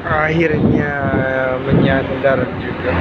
Akhirnya menyandar juga.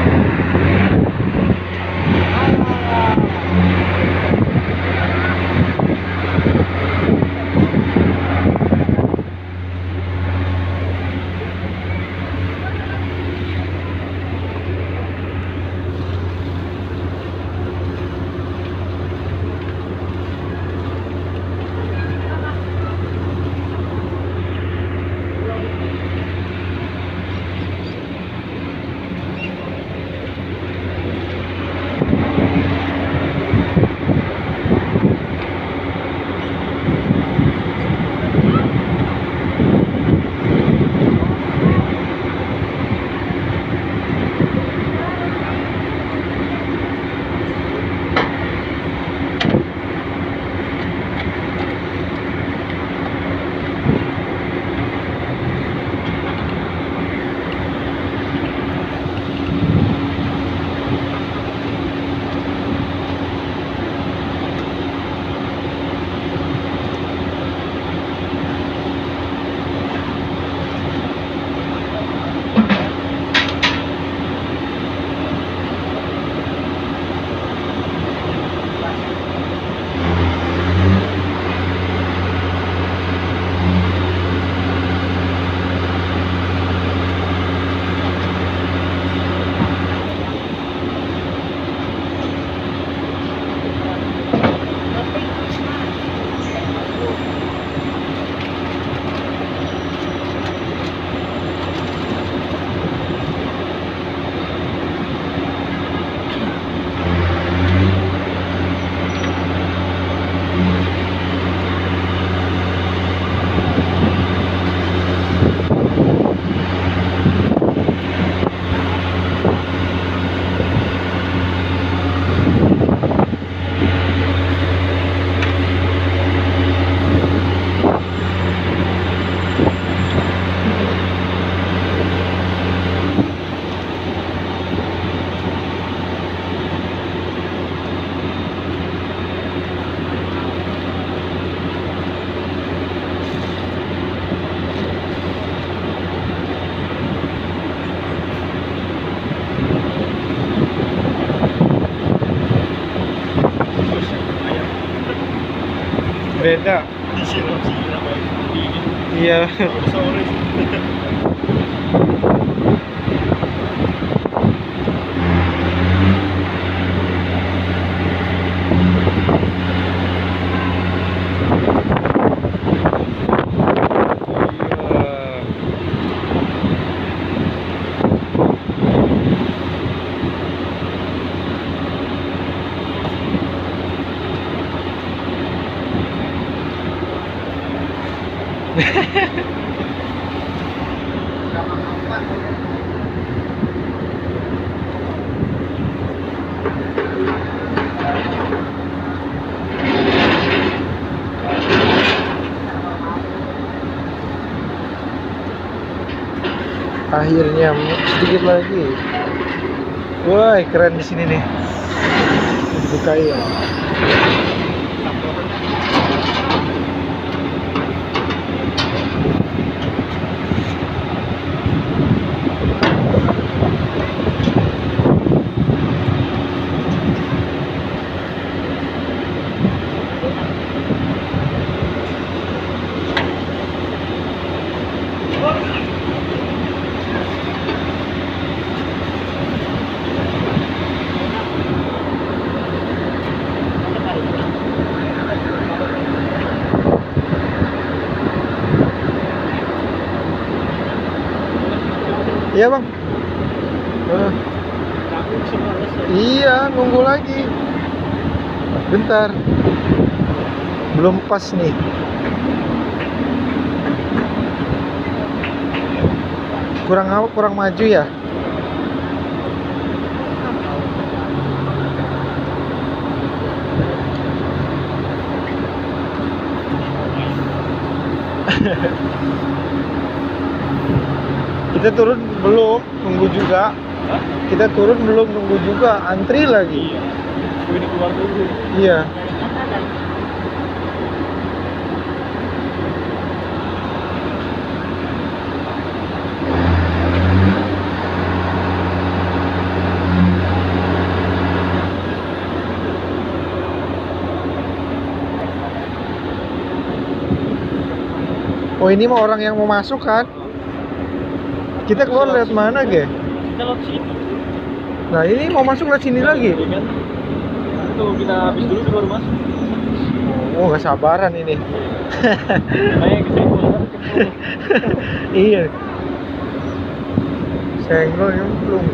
Beda. Disiram-siram kayak gini. Iya. Sore. Akhirnya sedikit lagi. Wah, keren di sini nih. Buka ya. Iya bang. Iya, nunggu lagi. Bentar. Belum pas nih. Kurang maju ya. Kita turun belum, nunggu juga. Hah? Kita turun belum, nunggu juga, antri lagi. Iya. Ini keluar dulu. Iya. Oh ini mah orang yang mau masuk kan? Kita keluar lewat mana, Ge? Kita lewat sini. Nah ini mau masuk lewat sini lagi. Iya kan? Itu kita habis dulu baru masuk. Oh nggak sabaran ini. Makanya ke sini keluar. Iya. Senggol nyemplung.